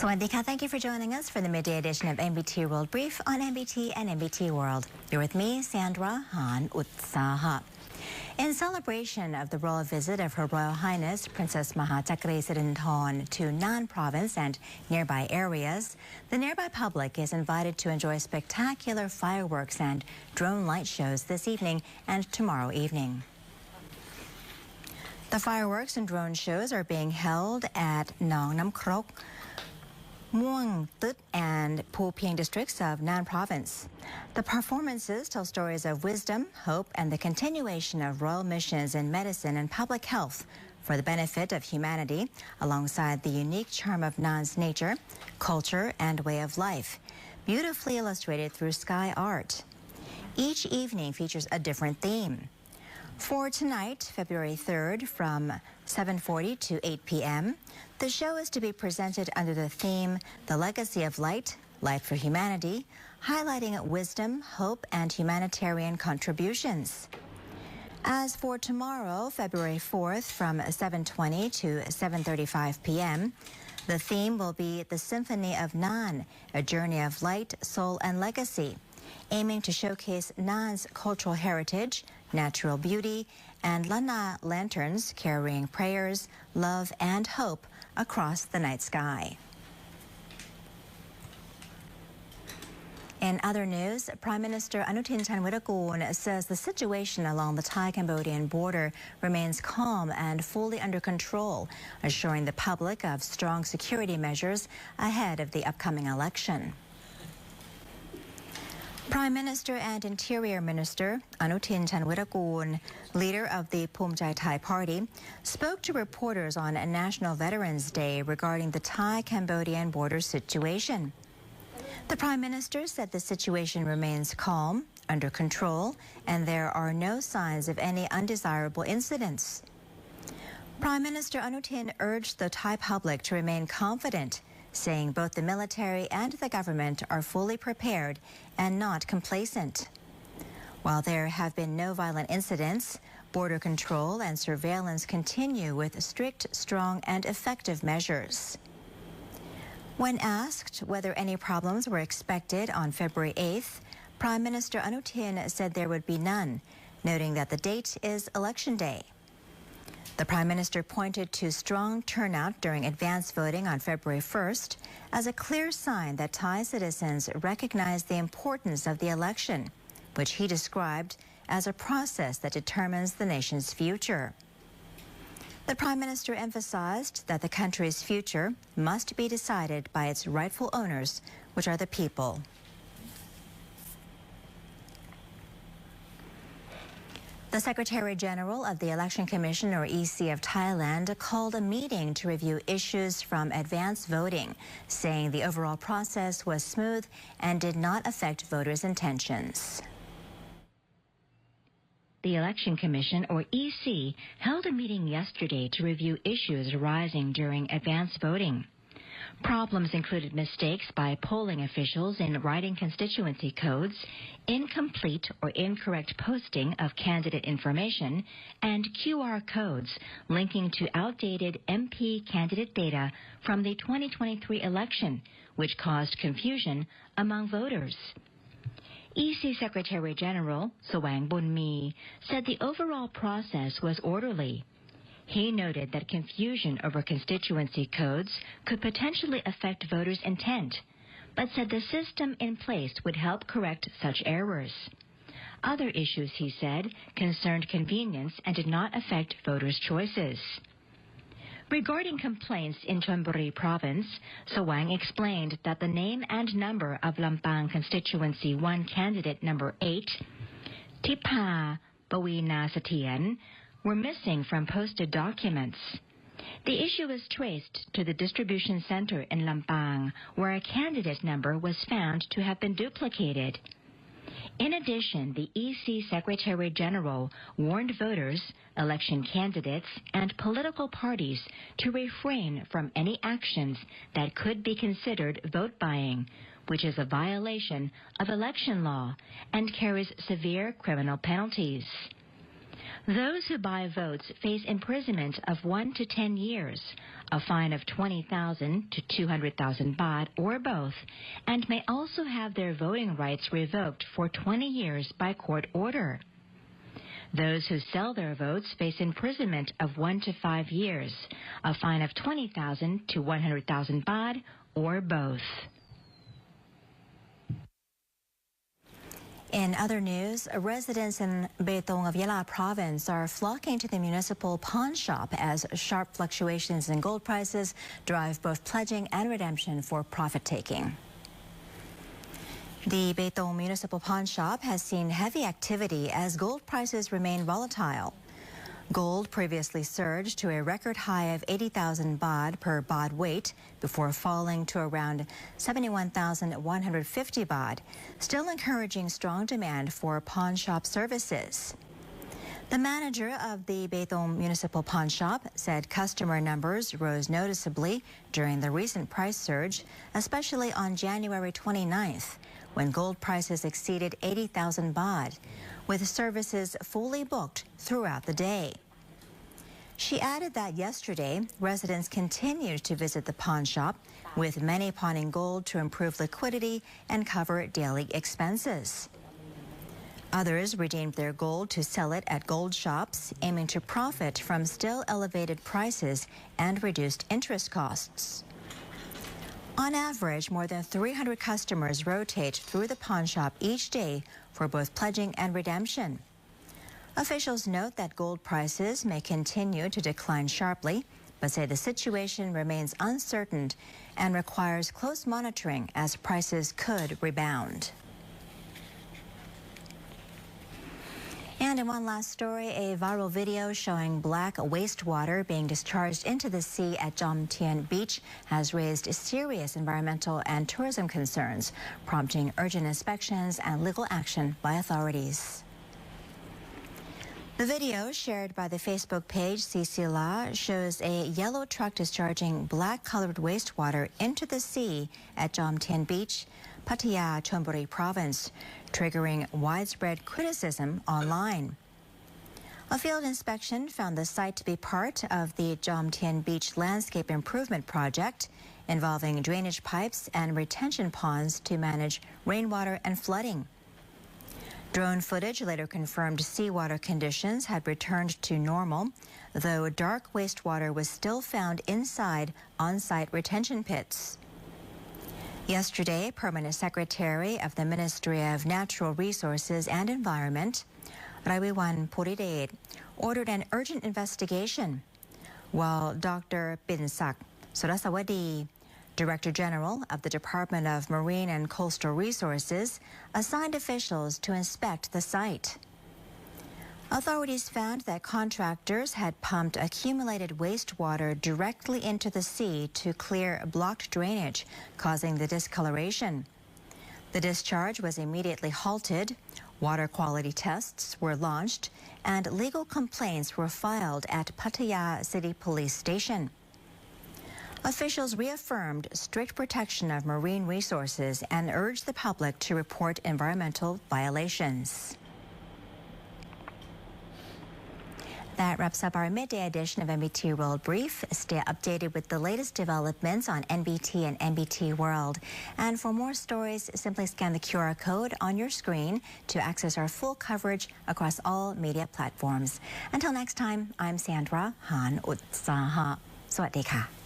Sawadika, thank you for joining us for the midday edition of NBT World Brief on NBT and NBT World. You're with me, Sandra Han Utsaha. In celebration of the royal visit of Her Royal Highness Princess Mahachakrey SIRINDHORN to Nan Province and nearby areas, the nearby public is invited to enjoy spectacular fireworks and drone light shows this evening and tomorrow evening. The fireworks and drone shows are being held at Nong Nam Krok, Muang Tut and Po Pieng districts of Nan Province. The performances tell stories of wisdom, hope, and the continuation of royal missions in medicine and public health for the benefit of humanity, alongside the unique charm of Nan's nature, culture, and way of life, beautifully illustrated through sky art. Each evening features a different theme. For tonight, February 3rd, from 7:40 to 8 p.m., the show is to be presented under the theme, The Legacy of Light, Light for Humanity, highlighting wisdom, hope, and humanitarian contributions. As for tomorrow, February 4th, from 7:20 to 7:35 p.m., the theme will be The Symphony of Nan, a journey of light, soul, and legacy, aiming to showcase Nan's cultural heritage, natural beauty, and Lana lanterns carrying prayers, love, and hope across the night sky. In other news, Prime Minister ANUTIN says the situation along the Thai-Cambodian border remains calm and fully under control, assuring the public of strong security measures ahead of the upcoming election. Prime Minister and Interior Minister ANUTIN Chanvirakul, leader of the Phumjai Thai Party, spoke to reporters on National Veterans Day regarding the Thai-Cambodian border situation. The Prime Minister said the situation remains calm, under control, and there are no signs of any undesirable incidents. Prime Minister ANUTIN urged the Thai public to remain confident, saying both the military and the government are fully prepared and not complacent. While there have been no violent incidents, border control and surveillance continue with strict, strong, and effective measures. When asked whether any problems were expected on February 8th, Prime Minister ANUTIN said there would be none, noting that the date is Election Day. The Prime Minister pointed to strong turnout during advance voting on February 1st as a clear sign that Thai citizens recognize the importance of the election, which he described as a process that determines the nation's future. The Prime Minister emphasized that the country's future must be decided by its rightful owners, which are the people. The Secretary General of the Election Commission, or EC of Thailand, called a meeting to review issues from advance voting, saying the overall process was smooth and did not affect voters' intentions. The Election Commission, or EC, held a meeting yesterday to review issues arising during advance voting. Problems included mistakes by polling officials in writing constituency codes, incomplete or incorrect posting of candidate information, and QR codes linking to outdated MP candidate data from the 2023 election, which caused confusion among voters. EC Secretary General Sawang Bunmi said the overall process was orderly. He noted that confusion over constituency codes could potentially affect voters' intent, but said the system in place would help correct such errors. Other issues, he said, concerned convenience and did not affect voters' choices. Regarding complaints in Chonburi Province, Sawang explained that the name and number of Lampang Constituency 1 candidate number 8, Tipa Bawina Satien, were missing from posted documents. The issue was traced to the distribution center in Lampang, where a candidate number was found to have been duplicated. In addition, the EC Secretary General warned voters, election candidates, and political parties to refrain from any actions that could be considered vote buying, which is a violation of election law and carries severe criminal penalties. Those who buy votes face imprisonment of 1 to 10 years, a fine of 20,000 to 200,000 baht or both, and may also have their voting rights revoked for 20 years by court order. Those who sell their votes face imprisonment of 1 to 5 years, a fine of 20,000 to 100,000 baht or both. In other news, residents in BETONG of YALA province are flocking to the municipal pawn shop as sharp fluctuations in gold prices drive both pledging and redemption for profit-taking. The BETONG municipal pawn shop has seen heavy activity as gold prices remain volatile. Gold previously surged to a record high of 80,000 baht per baht weight before falling to around 71,150 baht, still encouraging strong demand for pawn shop services. The manager of the BETONG Municipal Pawn Shop said customer numbers rose noticeably during the recent price surge, especially on January 29th, when gold prices exceeded 80,000 baht, with services fully booked throughout the day. She added that yesterday, residents continued to visit the pawn shop, with many pawning gold to improve liquidity and cover daily expenses. Others redeemed their gold to sell it at gold shops, aiming to profit from still elevated prices and reduced interest costs. On average, more than 300 customers rotate through the pawn shop each day for both pledging and redemption. Officials note that gold prices may continue to decline sharply, but say the situation remains uncertain and requires close monitoring as prices could rebound. And in one last story, a viral video showing black wastewater being discharged into the sea at JOMTIEN beach has raised serious environmental and tourism concerns, prompting urgent inspections and legal action by authorities. The video, shared by the Facebook page CCLA, shows a yellow truck discharging black-colored wastewater into the sea at JOMTIEN beach, Pattaya, Chonburi province, triggering widespread criticism online. A field inspection found the site to be part of the JOMTIEN Beach Landscape Improvement Project, involving drainage pipes and retention ponds to manage rainwater and flooding. Drone footage later confirmed seawater conditions had returned to normal, though dark wastewater was still found inside on-site retention pits. Yesterday, Permanent Secretary of the Ministry of Natural Resources and Environment, Rawiwan Puridet, ordered an urgent investigation, while Dr. Pinsak Surasawadi, Director General of the Department of Marine and Coastal Resources, assigned officials to inspect the site. Authorities found that contractors had pumped accumulated wastewater directly into the sea to clear blocked drainage, causing the discoloration. The discharge was immediately halted, water quality tests were launched, and legal complaints were filed at Pattaya City Police Station. Officials reaffirmed strict protection of marine resources and urged the public to report environmental violations. That wraps up our midday edition of NBT World Brief. Stay updated with the latest developments on NBT and NBT World. And for more stories, simply scan the QR code on your screen to access our full coverage across all media platforms. Until next time, I'm Sandra Han Utsaha. สวัสดีค่ะ